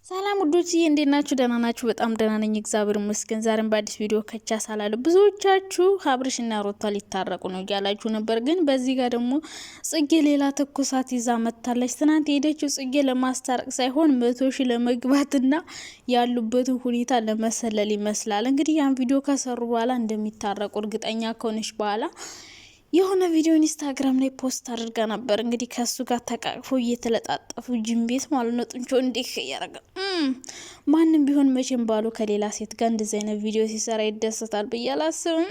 ሰላም ውዶች እንዴት ናችሁ? ደህና ናችሁ? በጣም ደህና ነኝ እግዚአብሔር ይመስገን። ዛሬም በአዲስ ቪዲዮ ከቻስ አላለ ብዙዎቻችሁ አብርሽና ሩታ ሊታረቁ ነው እያላችሁ ነበር። ግን በዚህ ጋር ደግሞ ጽጌ ሌላ ትኩሳት ይዛ መታለች። ትናንት የሄደችው ጽጌ ለማስታረቅ ሳይሆን 100,000 ለመግባትና ያሉበትን ሁኔታ ለመሰለል ይመስላል። እንግዲህ ያን ቪዲዮ ከሰሩ በኋላ እንደሚታረቁ እርግጠኛ ከሆነች በኋላ የሆነ ቪዲዮ ኢንስታግራም ላይ ፖስት አድርጋ ነበር። እንግዲህ ከሱ ጋር ተቃቅፎ እየተለጣጠፉ ጅም ቤት ማለት ነው። ጥንቾ እንዲህ ያረጋ ማንም ቢሆን መቼም ባሉ ከሌላ ሴት ጋር እንደዚህ አይነት ቪዲዮ ሲሰራ ይደሰታል ብዬ አላስብም።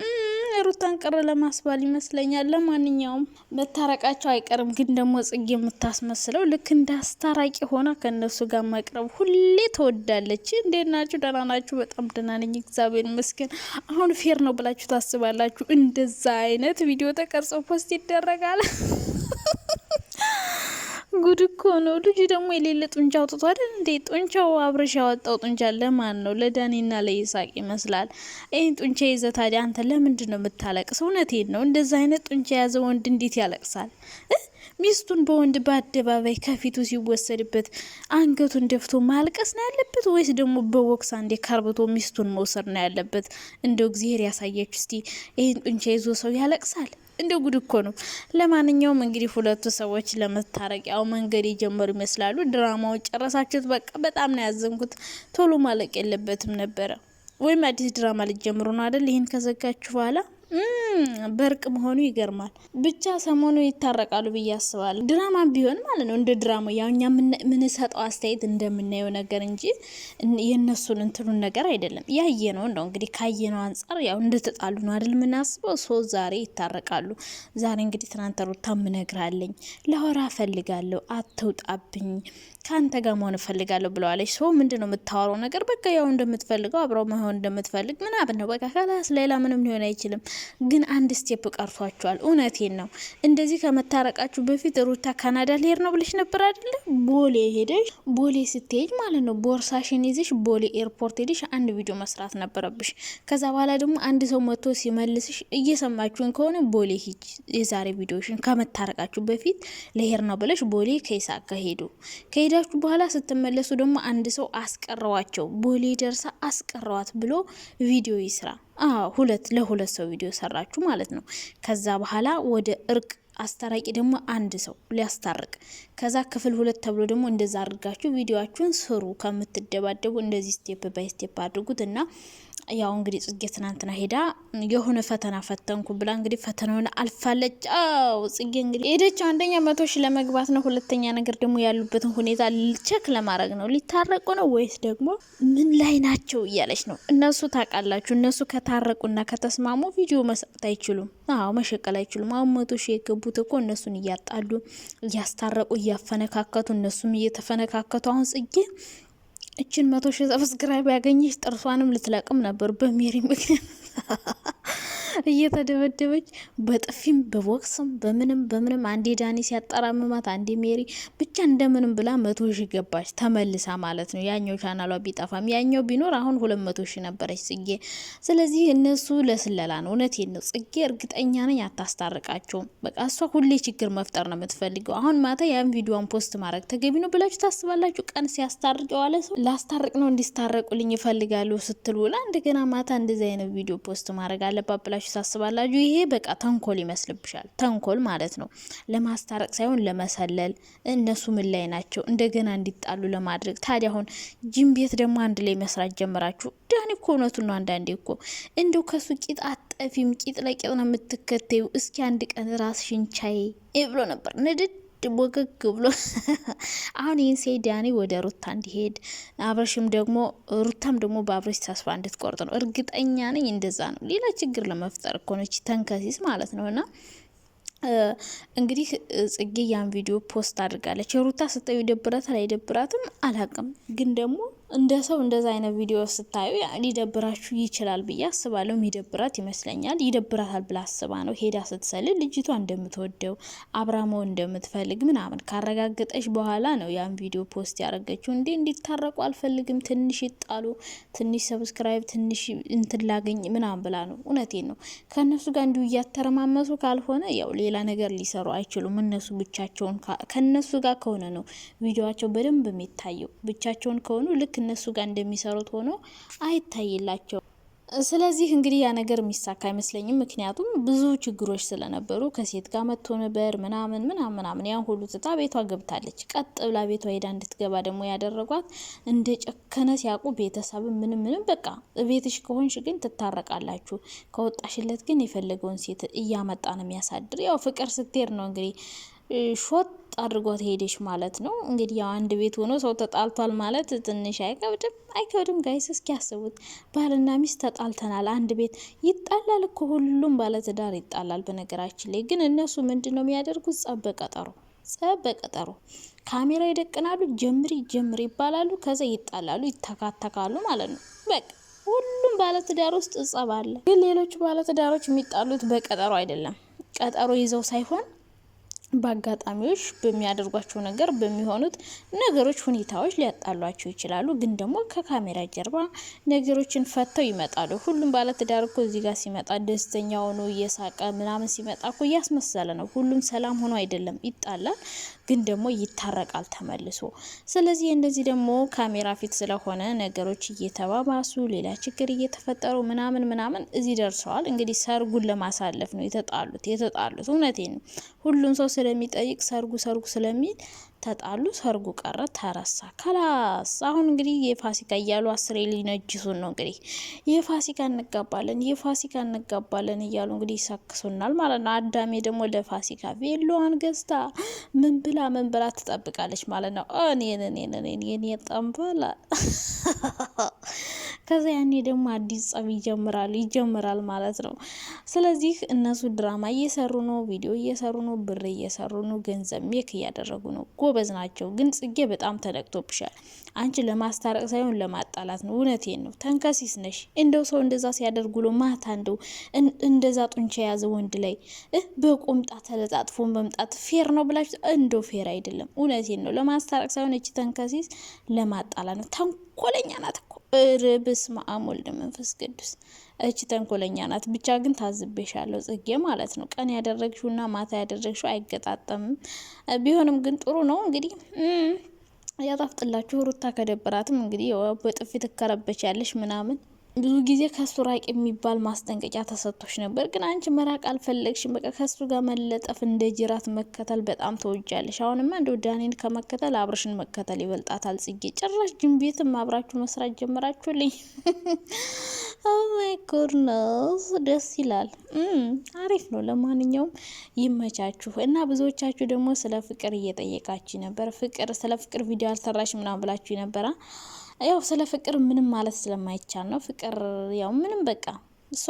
ሩታን ቀረ ለማስባል ይመስለኛል። ለማንኛውም መታረቃቸው አይቀርም። ግን ደግሞ ጽጌ የምታስመስለው ልክ እንደ አስታራቂ ሆና ከነሱ ጋር መቅረብ ሁሌ ተወዳለች። እንዴት ናችሁ? ደህና ናችሁ? በጣም ደህና ነኝ እግዚአብሔር ይመስገን። አሁን ፌር ነው ብላችሁ ታስባላችሁ? እንደዛ አይነት ቪዲዮ ተቀርጾ ፖስት ይደረጋል? ጉድ እኮ ነው። ልጁ ደግሞ የሌለ ጡንቻ አውጥቶ አይደል እንዴ? ጡንቻው አብረሽ ያወጣው ጡንቻ ለማን ነው? ለዳኒና ለይሳቅ ይመስላል። ይህን ጡንቻ ይዘ ታዲያ አንተ ለምንድን ነው የምታለቅስ? እውነቴን ነው። እንደዛ አይነት ጡንቻ የያዘ ወንድ እንዴት ያለቅሳል? ሚስቱን በወንድ በአደባባይ ከፊቱ ሲወሰድበት አንገቱን ደፍቶ ማልቀስ ነው ያለበት ወይስ ደግሞ በቦክስ አንዴ ከርብቶ ሚስቱን መውሰድ ነው ያለበት? እንደው እግዚአብሔር ያሳያችሁ እስቲ። ይህን ጡንቻ ይዞ ሰው ያለቅሳል? እንደ ጉድ እኮ ነው። ለማንኛውም እንግዲህ ሁለቱ ሰዎች ለመታረቂያው መንገድ የጀመሩ ይመስላሉ። ድራማው ጨረሳችሁት? በቃ በጣም ነው ያዘንኩት። ቶሎ ማለቅ የለበትም ነበረ። ወይም አዲስ ድራማ ልጀምሩ ነው አይደል? ይሄን ከዘጋችሁ በኋላ በርቅ መሆኑ ይገርማል። ብቻ ሰሞኑ ይታረቃሉ ብዬ አስባለሁ። ድራማ ቢሆን ማለት ነው። እንደ ድራማ ያው እኛ የምንሰጠው አስተያየት እንደምናየው ነገር እንጂ የነሱን እንትኑን ነገር አይደለም። ያየነው ነው እንግዲህ ካየነው አንጻር ያው እንደተጣሉ ነው አይደል የምናስበው። ዛሬ ይታረቃሉ። ዛሬ እንግዲህ ትናንት ሩታ ምነግራለኝ ለወራ ፈልጋለሁ፣ አትውጣብኝ፣ ካንተ ጋር መሆን ፈልጋለሁ ብለዋለች። ምንድነው የምታወራው ነገር? በቃ ያው እንደምትፈልገው አብረው መሆን እንደምትፈልግ ምናምን ነው። በቃ ከላስ ሌላ ምንም ሊሆን አይችልም። ግን አንድ ስቴፕ ቀርቷቸዋል። እውነቴን ነው። እንደዚህ ከመታረቃችሁ በፊት ሩታ ካናዳ ልሄድ ነው ብለሽ ነበር አይደለ? ቦሌ ሄደሽ ቦሌ ስትሄጅ ማለት ነው ቦርሳሽን ይዘሽ ቦሌ ኤርፖርት ሄደሽ አንድ ቪዲዮ መስራት ነበረብሽ። ከዛ በኋላ ደግሞ አንድ ሰው መጥቶ ሲመልስሽ እየሰማችሁን ከሆነ ቦሌ ሂጅ፣ የዛሬ ቪዲዮሽን ከመታረቃችሁ በፊት ልሄድ ነው ብለሽ ቦሌ ከይሳቅ ሄዱ። ከሄዳችሁ በኋላ ስትመለሱ ደግሞ አንድ ሰው አስቀረዋቸው፣ ቦሌ ደርሳ አስቀረዋት ብሎ ቪዲዮ ይስራ። ለሁለት ሰው ቪዲዮ ሰራችሁ ማለት ነው። ከዛ በኋላ ወደ እርቅ አስታራቂ ደግሞ አንድ ሰው ሊያስታርቅ፣ ከዛ ክፍል 2 ተብሎ ደግሞ እንደዛ አድርጋችሁ ቪዲዮአችሁን ስሩ። ከምትደባደቡ እንደዚህ ስቴፕ ባይ ስቴፕ አድርጉት እና ያው እንግዲህ ጽጌ ትናንትና ሄዳ የሆነ ፈተና ፈተንኩ ብላ እንግዲህ ፈተናውን አልፋለች። ጽጌ እንግዲህ ሄደችው አንደኛ 100,000 ለመግባት ነው። ሁለተኛ ነገር ደግሞ ያሉበትን ሁኔታ ቸክ ለማድረግ ነው። ሊታረቁ ነው ወይስ ደግሞ ምን ላይ ናቸው እያለች ነው። እነሱ ታውቃላችሁ፣ እነሱ ከታረቁና ከተስማሙ ቪዲዮ መስራት አይችሉም። መሸቀል አይችሉም። አሁን 100,000 የገቡት እኮ እነሱን እያጣሉ እያስታረቁ እያፈነካከቱ እነሱም እየተፈነካከቱ አሁን ጽጌ እችን 100,000 ሰብስክራይብ ያገኘች ጥርሷንም ልትለቅም ነበር በሜሪ ምክንያት እየተደበደበች በጥፊም በቦክስም በምንም አንዴ ዳኒ ሲያጠራምማት አንዴ ሜሪ ብቻ እንደምንም ብላ 100,000 ገባች ተመልሳ ማለት ነው። ያኛው ቻናሏ ቢጠፋም ያኛው ቢኖር አሁን 200,000 ነበረች ጽጌ። ስለዚህ እነሱ ለስለላ ነው። እውነቴን ነው። ጽጌ እርግጠኛ ነኝ አታስታርቃቸውም። በቃ እሷ ሁሌ ችግር መፍጠር ነው የምትፈልገው። አሁን ማታ ያን ቪዲዮን ፖስት ማድረግ ተገቢ ነው ብላችሁ ታስባላችሁ? ቀን ሲያስታርቅ የዋለ ሰው ላስታርቅ ነው እንዲስታረቁልኝ ይፈልጋሉ ስትሉ እንደገና ማታ እንደዚህ አይነት ቪዲዮ ፖስት ማድረግ አለባት ብላችሁ ታስባላችሁ? ይሄ በቃ ተንኮል ይመስልብሻል? ተንኮል ማለት ነው። ለማስታረቅ ሳይሆን ለመሰለል። እነሱ ምን ላይ ናቸው? እንደገና እንዲጣሉ ለማድረግ። ታዲያ አሁን ጂም ቤት ደግሞ አንድ ላይ መስራት ጀምራችሁ። ዳኒ እኮ እውነቱን ነው። አንዳንዴ እኮ እንደው ከሱ ቂጥ አጠፊም ቂጥ ለቂጥ ነው የምትከተዩ። እስኪ አንድ ቀን ራስሽን ቻይ ብሎ ነበር ንድድ ወገግ ብሎ አሁን ይህን ሴ ዳኒ ወደ ሩታ እንዲሄድ አብረሽም ደግሞ ሩታም ደግሞ በአብረሽ ተስፋ እንድትቆርጥ ነው። እርግጠኛ ነኝ እንደዛ ነው። ሌላ ችግር ለመፍጠር እኮ ነች ተንከሲስ ማለት ነው። እና እንግዲህ ጽጌ ያን ቪዲዮ ፖስት አድርጋለች። የሩታ ስጠዩ ይደብራታል አይደብራትም አላቅም። ግን ደግሞ እንደ ሰው እንደዛ አይነት ቪዲዮ ስታዩ ሊደብራችሁ ይችላል ብዬ አስባለሁ። የሚደብራት ይመስለኛል። ይደብራታል ብላ አስባ ነው ሄዳ ስትሰልል ልጅቷ እንደምትወደው አብራሞ እንደምትፈልግ ምናምን ካረጋገጠች በኋላ ነው ያን ቪዲዮ ፖስት ያደረገችው። እንዲታረቁ አልፈልግም፣ ትንሽ ይጣሉ፣ ትንሽ ሰብስክራይብ፣ ትንሽ እንትን ላገኝ ምናምን ብላ ነው። እውነቴን ነው። ከነሱ ጋር እንዲሁ እያተረማመሱ ካልሆነ ያው ሌላ ነገር ሊሰሩ አይችሉም። እነሱ ብቻቸውን ከነሱ ጋር ከሆነ ነው ቪዲዮቸው በደንብ የሚታየው። ብቻቸውን ከሆኑ ልክ እነሱ ጋር እንደሚሰሩት ሆኖ አይታይላቸው። ስለዚህ እንግዲህ ያ ነገር የሚሳካ አይመስለኝም። ምክንያቱም ብዙ ችግሮች ስለነበሩ ከሴት ጋር መጥቶ ነበር ምናምን ያን ሁሉ ትታ ቤቷ ገብታለች። ቀጥ ብላ ቤቷ ሄዳ እንድትገባ ደግሞ ያደረጓት እንደ ጨከነ ሲያውቁ ቤተሰብ ምንም በቃ ቤትሽ ከሆንሽ ግን ትታረቃላችሁ፣ ከወጣሽለት ግን የፈለገውን ሴት እያመጣ ነው የሚያሳድር። ያው ፍቅር ስትሄድ ነው እንግዲህ ሾጥ አድርጓት ሄደሽ ማለት ነው። እንግዲህ ያው አንድ ቤት ሆኖ ሰው ተጣልቷል ማለት ትንሽ አይከብድም ጋይስ? እስኪ ያስቡት። ባልና ሚስት ተጣልተናል፣ አንድ ቤት ይጣላል እኮ ሁሉም ባለትዳር ይጣላል። በነገራችን ላይ ግን እነሱ ምንድነው የሚያደርጉት? ጸብ በቀጠሮ ካሜራ ይደቅናሉ፣ ጀምሪ ይባላሉ፣ ከዛ ይጣላሉ፣ ይተካተካሉ ማለት ነው። በቃ ሁሉም ባለትዳር ውስጥ ጸብ አለ። ግን ሌሎቹ ባለትዳሮች የሚጣሉት በቀጠሮ አይደለም። ቀጠሮ ይዘው ሳይሆን በአጋጣሚዎች በሚያደርጓቸው ነገር በሚሆኑት ነገሮች ሁኔታዎች ሊያጣሏቸው ይችላሉ። ግን ደግሞ ከካሜራ ጀርባ ነገሮችን ፈተው ይመጣሉ። ሁሉም ባለትዳር እኮ እዚህ ጋር ሲመጣ ደስተኛ ሆኖ እየሳቀ ምናምን ሲመጣ እኮ እያስመሰለ ነው። ሁሉም ሰላም ሆኖ አይደለም፣ ይጣላል፣ ግን ደግሞ ይታረቃል ተመልሶ። ስለዚህ እንደዚህ ደግሞ ካሜራ ፊት ስለሆነ ነገሮች እየተባባሱ ሌላ ችግር እየተፈጠሩ ምናምን እዚህ ደርሰዋል። እንግዲህ ሰርጉን ለማሳለፍ ነው የተጣሉት። እውነቴን ነው። ሁሉም ሰው ስለሚጠይቅ ሰርጉ ስለሚል ተጣሉ። ሰርጉ ቀረ፣ ተረሳ። ከላስ አሁን እንግዲህ የፋሲካ እያሉ አስሬ ሊነጅሱን ነው። እንግዲህ የፋሲካ እንጋባለን እያሉ እንግዲህ ይሰክሱናል ማለት ነው። አዳሜ ደግሞ ለፋሲካ ቬሎዋን ገዝታ ምን ብላ ትጠብቃለች ማለት ነው። እኔ ጠንበላ ከዛ ያኔ ደግሞ አዲስ ጸብ ይጀምራል ማለት ነው። ስለዚህ እነሱ ድራማ እየሰሩ ነው፣ ቪዲዮ እየሰሩ ነው፣ ብር እየሰሩ ነው፣ ገንዘብ ሜክ እያደረጉ ነው። ጎበዝ ናቸው። ግን ጽጌ በጣም ተነቅቶብሻል። አንቺ ለማስታረቅ ሳይሆን ለማጣላት ነው። እውነቴን ነው። ተንከሲስ ነሽ። እንደው ሰው እንደዛ ሲያደርጉ ሎ ማታ እንደዛ ጡንቻ የያዘ ወንድ ላይ በቁምጣ ተለጣጥፎ መምጣት ፌር ነው ብላችሁ? እንደው ፌር አይደለም። እውነቴን ነው። ለማስታረቅ ሳይሆን እቺ ተንከሲስ ለማጣላት ነው። ተንኮለኛ ናት እኮ ርብስ ማአሙል መንፈስ ቅዱስ እቺ ተንኮለኛ ናት። ብቻ ግን ታዝቤሻለሁ ጽጌ ማለት ነው። ቀን ያደረግሽውና ማታ ያደረግሽው አይገጣጠምም። ቢሆንም ግን ጥሩ ነው። እንግዲህ ያጣፍጥላችሁ። ሩታ ከደበራትም እንግዲህ በጥፊ ትከረበቻለሽ ምናምን። ብዙ ጊዜ ከሱ ራቅ የሚባል ማስጠንቀቂያ ተሰጥቶሽ ነበር፣ ግን አንቺ መራቅ አልፈለግሽም። በቃ ከሱ ጋር መለጠፍ እንደ ጅራት መከተል በጣም ተወጃለሽ። አሁንማ እንደው ዳኒን ከመከተል አብርሽን መከተል ይበልጣታል ጽጌ። ጭራሽ ጅም ቤትም አብራችሁ መስራት ጀመራችሁልኝ። ኦ ማይ ጎድነስ ደስ ይላል። አሪፍ ነው። ለማንኛውም ይመቻችሁ እና ብዙዎቻችሁ ደግሞ ስለ ፍቅር እየጠየቃችሁ ነበር። ስለ ፍቅር ቪዲዮ አልሰራሽ ምናምን ብላችሁ ነበራ። ያው ስለ ፍቅር ምንም ማለት ስለማይቻል ነው። ፍቅር ያው ምንም በቃ እሷ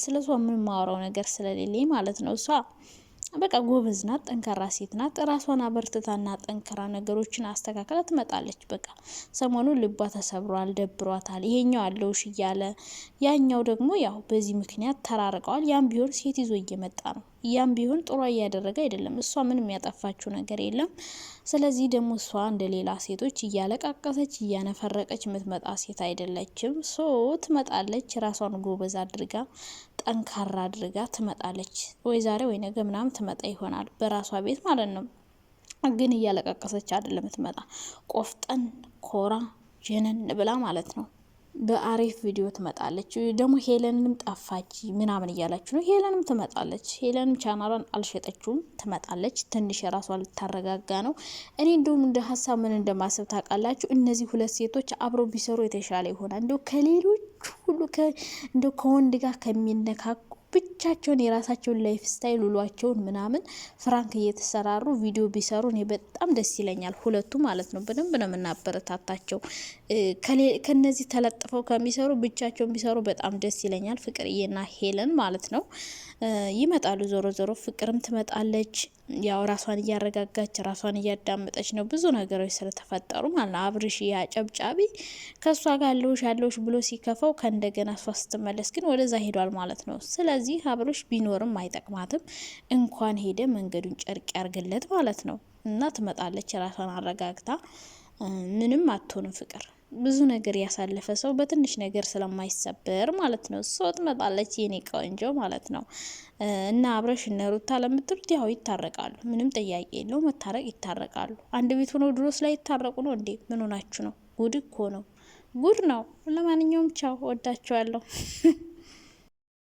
ስለ እሷ ምንም ማወራው ነገር ስለሌለኝ ማለት ነው። እሷ በቃ ጎበዝ ናት፣ ጠንካራ ሴት ናት። ራሷን አበርትታና ጠንካራ ነገሮችን አስተካክላ ትመጣለች። በቃ ሰሞኑን ልቧ ተሰብሯል፣ ደብሯታል። ይሄኛው አለውሽ እያለ ያኛው ደግሞ ያው በዚህ ምክንያት ተራርቀዋል። ያም ቢሆን ሴት ይዞ እየመጣ ነው። ያም ቢሆን ጥሩ እያደረገ አይደለም። እሷ ምንም ያጠፋችው ነገር የለም። ስለዚህ ደግሞ እሷ እንደ ሌላ ሴቶች እያለቃቀሰች እያነፈረቀች የምትመጣ ሴት አይደለችም። ትመጣለች፣ ራሷን ጎበዝ አድርጋ ጠንካራ አድርጋ ትመጣለች። ወይ ዛሬ ወይ ነገ ምናምን ትመጣ ይሆናል በራሷ ቤት ማለት ነው። ግን እያለቃቀሰች አይደለም ትመጣ። ቆፍጠን ኮራ ጀነን ብላ ማለት ነው። በአሪፍ ቪዲዮ ትመጣለች። ደግሞ ሄለንም ጠፋች ምናምን እያላችሁ ነው። ሄለንም ትመጣለች። ሄለንም ቻናሏን አልሸጠችውም፣ ትመጣለች። ትንሽ የራሷ ልታረጋጋ ነው። እኔ እንደውም እንደ ሀሳብ ምን እንደማሰብ ታውቃላችሁ? እነዚህ ሁለት ሴቶች አብረው ቢሰሩ የተሻለ ይሆናል። እንደው ከሌሎች ሁሉ እንደው ከወንድ ጋር ከሚነካኩ ብቻቸውን የራሳቸውን ላይፍ ስታይል ውሏቸውን ምናምን ፍራንክ እየተሰራሩ ቪዲዮ ቢሰሩ እኔ በጣም ደስ ይለኛል። ሁለቱ ማለት ነው። በደንብ ነው የምናበረታታቸው። ከነዚህ ተለጥፈው ከሚሰሩ ብቻቸውን ቢሰሩ በጣም ደስ ይለኛል። ፍቅርዬና ሄለን ማለት ነው ይመጣሉ። ዞሮ ዞሮ ፍቅርም ትመጣለች። ያው ራሷን እያረጋጋች ራሷን እያዳመጠች ነው። ብዙ ነገሮች ስለተፈጠሩ ማለት ነው። አብርሽ ያጨብጫቢ ከእሷ ጋር ያለውሽ ብሎ ሲከፋው ከእንደገና እሷ ስትመለስ ግን ወደዛ ሄዷል ማለት ነው። ስለዚህ አብርሽ ቢኖርም አይጠቅማትም። እንኳን ሄደ መንገዱን ጨርቅ ያርግለት ማለት ነው። እና ትመጣለች ራሷን አረጋግታ። ምንም አትሆንም ፍቅር ብዙ ነገር ያሳለፈ ሰው በትንሽ ነገር ስለማይሰበር ማለት ነው። እሷ ትመጣለች የኔ ቆንጆ ማለት ነው። እና አብረሽ እነ ሩታ ለምትሉት ያው ይታረቃሉ፣ ምንም ጥያቄ የለው። መታረቅ ይታረቃሉ። አንድ ቤት ሆነው ድሮስ ላይ ይታረቁ ነው እንዴ? ምን ሆናችሁ ነው? ጉድ እኮ ነው፣ ጉድ ነው። ለማንኛውም ቻው፣ ወዳችኋለሁ።